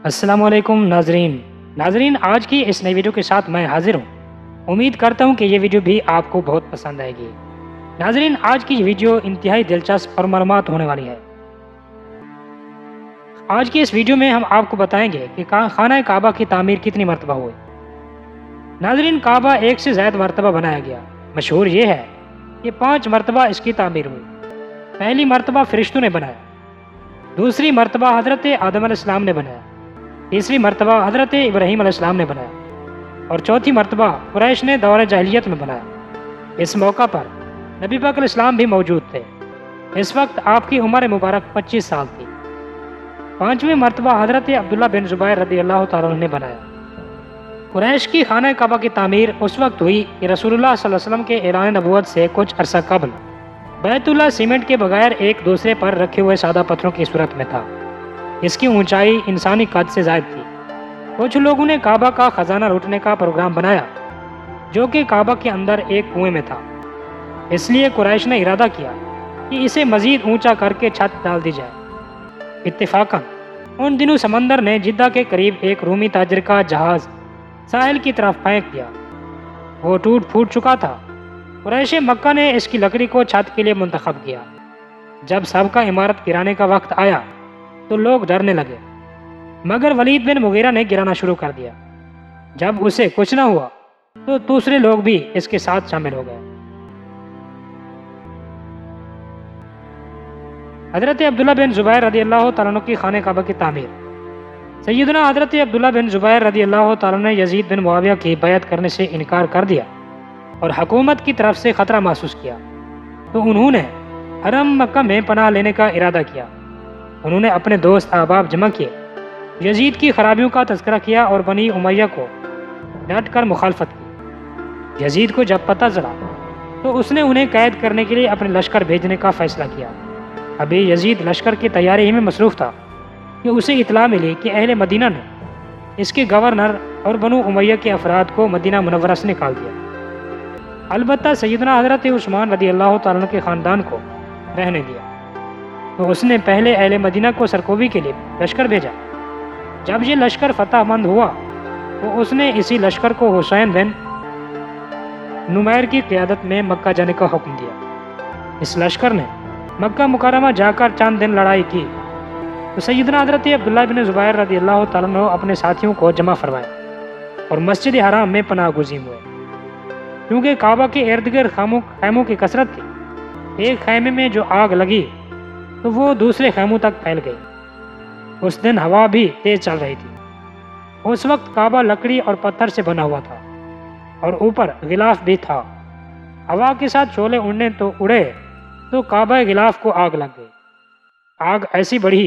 السلام علیکم ناظرین آج کی اس نئی ویڈیو کے ساتھ میں حاضر ہوں۔ امید کرتا ہوں کہ یہ ویڈیو بھی آپ کو بہت پسند آئے گی۔ ناظرین آج کی یہ ویڈیو انتہائی دلچسپ اور معلومات ہونے والی ہے۔ آج کی اس ویڈیو میں ہم آپ کو بتائیں گے کہ خانہ کعبہ کی تعمیر کتنی مرتبہ ہوئی۔ ناظرین کعبہ ایک سے زائد مرتبہ بنایا گیا۔ مشہور یہ ہے کہ 5 مرتبہ اس کی تعمیر ہوئی۔ پہلی مرتبہ فرشتوں نے بنایا، دوسری مرتبہ حضرت آدم علیہ السلام نے بنایا، تیسری مرتبہ حضرت ابراہیم علیہ السلام نے بنایا اور چوتھی مرتبہ قریش نے دور جاہلیت میں بنایا۔ اس موقع پر نبی پاک علیہ السلام بھی موجود تھے۔ اس وقت آپ کی عمر مبارک 25 سال تھی۔ 5ویں مرتبہ حضرت عبداللہ بن زبیر رضی اللہ تعالیٰ عنہ نے بنایا۔ قریش کی خانہ کعبہ کی تعمیر اس وقت ہوئی کہ رسول اللہ صلی اللہ علیہ وسلم کے اعلان نبوت سے کچھ عرصہ قبل بیت اللہ سیمنٹ کے بغیر ایک دوسرے پر رکھے ہوئے سادہ پتھروں کی صورت میں تھا۔ اس کی اونچائی انسانی قد سے زائد تھی۔ کچھ لوگوں نے کعبہ کا خزانہ لوٹنے کا پروگرام بنایا جو کہ کعبہ کے اندر ایک کنویں میں تھا۔ اس لیے قریش نے ارادہ کیا کہ اسے مزید اونچا کر کے چھت ڈال دی جائے۔ اتفاقاً ان دنوں سمندر نے جدہ کے قریب ایک رومی تاجر کا جہاز ساحل کی طرف پھینک دیا۔ وہ ٹوٹ پھوٹ چکا تھا۔ قریش مکہ نے اس کی لکڑی کو چھت کے لیے منتخب کیا۔ جب سب کا عمارت گرانے کا وقت آیا تو لوگ ڈرنے لگے، مگر ولید بن مغیرہ نے گرانا شروع کر دیا۔ جب اسے کچھ نہ ہوا تو دوسرے لوگ بھی اس کے ساتھ شامل ہو گئے۔ حضرت عبداللہ بن زبیر رضی اللہ تعالیٰ عنہ کی خانہ کعبہ کی تعمیر۔ سیدنا حضرت عبداللہ بن زبیر رضی اللہ تعالیٰ نے یزید بن معاویہ کی بیعت کرنے سے انکار کر دیا اور حکومت کی طرف سے خطرہ محسوس کیا تو انہوں نے حرم مکہ میں پناہ لینے کا ارادہ کیا۔ انہوں نے اپنے دوست احباب جمع کیے، یزید کی خرابیوں کا تذکرہ کیا اور بنی امیہ کو ڈٹ کر مخالفت کی۔ یزید کو جب پتہ چلا تو اس نے انہیں قید کرنے کے لیے اپنے لشکر بھیجنے کا فیصلہ کیا۔ ابھی یزید لشکر کی تیاری ہی میں مصروف تھا کہ اسے اطلاع ملی کہ اہل مدینہ نے اس کے گورنر اور بنو امیہ کے افراد کو مدینہ منورہ سے نکال دیا۔ البتہ سیدنا حضرت عثمان رضی اللہ تعالیٰ عنہ کے خاندان کو رہنے دیا تو اس نے پہلے اہل مدینہ کو سرکوبی کے لیے لشکر بھیجا۔ جب یہ لشکر فتح مند ہوا تو اس نے اسی لشکر کو حسین بن نمیر کی قیادت میں مکہ جانے کا حکم دیا۔ اس لشکر نے مکہ مکرمہ جا کر چند دن لڑائی کی تو سیدنا حضرت عبداللہ بن زبیر رضی اللہ تعالیٰ عنہ اپنے ساتھیوں کو جمع فرمائے اور مسجد حرام میں پناہ گزین ہوئے۔ کیونکہ کعبہ کے ارد گرد خیموں کی کثرت تھی، ایک خیمے میں جو آگ لگی تو وہ دوسرے خیموں تک پھیل گئی۔ اس دن ہوا بھی تیز چل رہی تھی۔ اس وقت کعبہ لکڑی اور پتھر سے بنا ہوا تھا اور اوپر غلاف بھی تھا۔ ہوا کے ساتھ شعلے اڑے تو کعبہ غلاف کو آگ لگ گئی۔ آگ ایسی بڑھی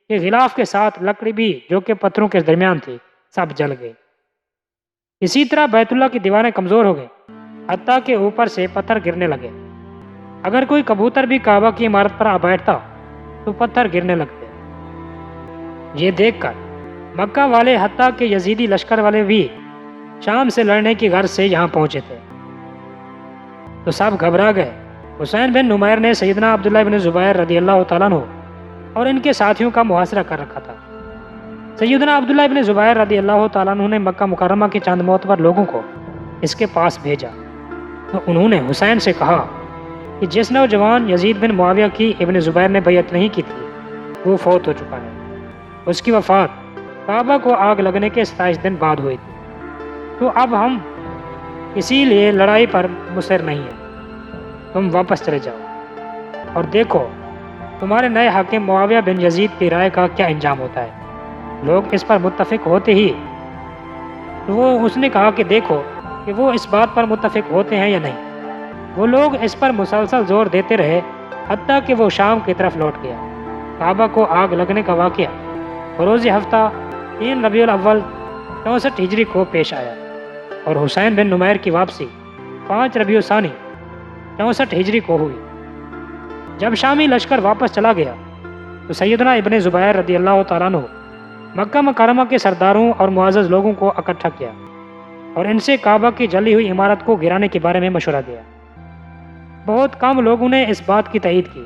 کہ غلاف کے ساتھ لکڑی بھی جو کہ پتھروں کے درمیان تھی سب جل گئی۔ اسی طرح بیت اللہ کی دیواریں کمزور ہو گئی، حتیٰ کہ اوپر سے پتھر گرنے لگے۔ اگر کوئی کبوتر بھی کعبہ کی عمارت پر آ بیٹھتا تو پتھر گرنے لگتے۔ یہ دیکھ کر مکہ والے حتیٰ کہ یزیدی لشکر والے بھی شام سے لڑنے کی غرض سے یہاں پہنچے تھے تو سب گھبرا گئے۔ حسین بن نمیر نے سیدنا عبداللہ بن زبیر رضی اللہ تعالیٰ عنہ اور ان کے ساتھیوں کا محاصرہ کر رکھا تھا۔ سیدنا عبداللہ بن زبیر رضی اللہ تعالیٰ عنہ نے مکہ مکرمہ کے چند معتبر لوگوں کو اس کے پاس بھیجا تو انہوں نے حسین سے کہا کہ جس نوجوان یزید بن معاویہ کی ابن زبیر نے بیعت نہیں کی تھی وہ فوت ہو چکا ہے۔ اس کی وفات کعبہ کو آگ لگنے کے 27 دن بعد ہوئی تھی، تو اب ہم اسی لیے لڑائی پر مصر نہیں ہیں۔ تم واپس چلے جاؤ اور دیکھو تمہارے نئے حاکم معاویہ بن یزید کی رائے کا کیا انجام ہوتا ہے۔ لوگ اس پر متفق ہوتے ہی تو اس نے کہا کہ دیکھو کہ وہ اس بات پر متفق ہوتے ہیں یا نہیں۔ وہ لوگ اس پر مسلسل زور دیتے رہے حتیٰ کہ وہ شام کی طرف لوٹ گیا۔ کعبہ کو آگ لگنے کا واقعہ روز ہفتہ 3 ربیع الاول 64 ہجری کو پیش آیا اور حسین بن نمیر کی واپسی 5 ربیع ثانی 64 ہجری کو ہوئی۔ جب شامی لشکر واپس چلا گیا تو سیدنا ابن زبیر رضی اللہ تعالیٰ عنہ مکہ مکرمہ کے سرداروں اور معزز لوگوں کو اکٹھا کیا اور ان سے کعبہ کی جلی ہوئی عمارت کو گرانے کے بارے میں مشورہ دیا۔ بہت کم لوگوں نے اس بات کی تائید کی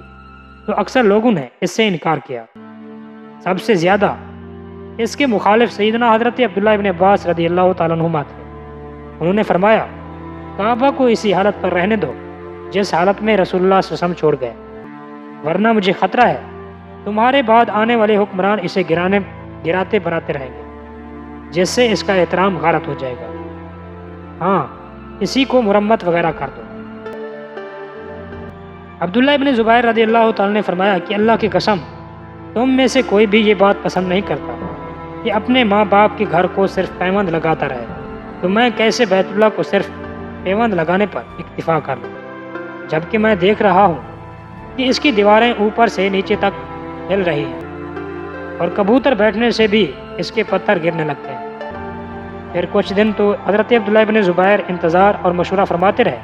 تو اکثر لوگوں نے اس سے انکار کیا۔ سب سے زیادہ اس کے مخالف سیدنا حضرت عبداللہ ابن عباس رضی اللہ تعالیٰ عنہما تھے۔ انہوں نے فرمایا کعبہ کو اسی حالت پر رہنے دو جس حالت میں رسول اللہ صلی اللہ علیہ وسلم چھوڑ گئے، ورنہ مجھے خطرہ ہے تمہارے بعد آنے والے حکمران اسے گراتے بناتے رہیں گے، جس سے اس کا احترام غارت ہو جائے گا۔ ہاں، اسی کو مرمت وغیرہ کر دو۔ عبداللہ ابن زبیر رضی اللہ تعالیٰ نے فرمایا کہ اللہ کی قسم تم میں سے کوئی بھی یہ بات پسند نہیں کرتا کہ اپنے ماں باپ کے گھر کو صرف پیوند لگاتا رہے، تو میں کیسے بیت اللہ کو صرف پیوند لگانے پر اکتفا کر لوں، جبکہ میں دیکھ رہا ہوں کہ اس کی دیواریں اوپر سے نیچے تک ہل رہی ہیں اور کبوتر بیٹھنے سے بھی اس کے پتھر گرنے لگتے ہیں۔ پھر کچھ دن تو حضرت عبداللہ ابن زبیر انتظار اور مشورہ فرماتے رہے،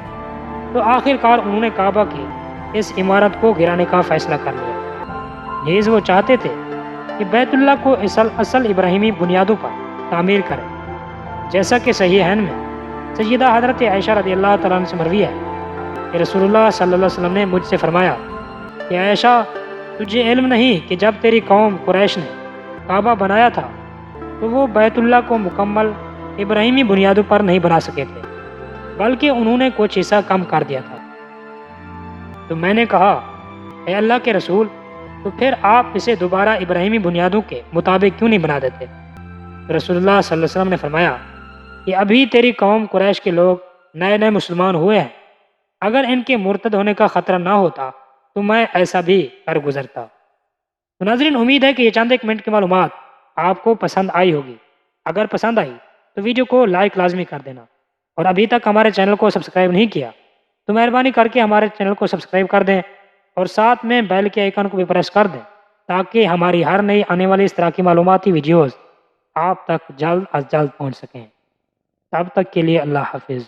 تو آخر کار انہوں نے کعبہ کی اس عمارت کو گرانے کا فیصلہ کر لیا۔ نیز وہ چاہتے تھے کہ بیت اللہ کو اصل ابراہیمی بنیادوں پر تعمیر کرے، جیسا کہ صحیحین میں سیدہ حضرت عائشہ رضی اللہ تعالیٰ عنہ سے مروی ہے کہ رسول اللہ صلی اللہ علیہ وسلم نے مجھ سے فرمایا کہ عائشہ، تجھے علم نہیں کہ جب تیری قوم قریش نے کعبہ بنایا تھا تو وہ بیت اللہ کو مکمل ابراہیمی بنیادوں پر نہیں بنا سکے تھے، بلکہ انہوں نے کچھ حصہ کم کر دیا تھا۔ تو میں نے کہا اے اللہ کے رسول، تو پھر آپ اسے دوبارہ ابراہیمی بنیادوں کے مطابق کیوں نہیں بنا دیتے؟ رسول اللہ صلی اللہ علیہ وسلم نے فرمایا کہ ابھی تیری قوم قریش کے لوگ نئے مسلمان ہوئے ہیں، اگر ان کے مرتد ہونے کا خطرہ نہ ہوتا تو میں ایسا بھی کر گزرتا۔ تو ناظرین، امید ہے کہ یہ چند ایک منٹ کی معلومات آپ کو پسند آئی ہوگی۔ اگر پسند آئی تو ویڈیو کو لائک لازمی کر دینا، اور ابھی تک ہمارے چینل کو سبسکرائب نہیں کیا تو مہربانی کر کے ہمارے چینل کو سبسکرائب کر دیں اور ساتھ میں بیل کے آئیکن کو بھی پریس کر دیں تاکہ ہماری ہر نئی آنے والی اس طرح کی معلوماتی ویڈیوز آپ تک جلد از جلد پہنچ سکیں۔ تب تک کے لیے اللہ حافظ۔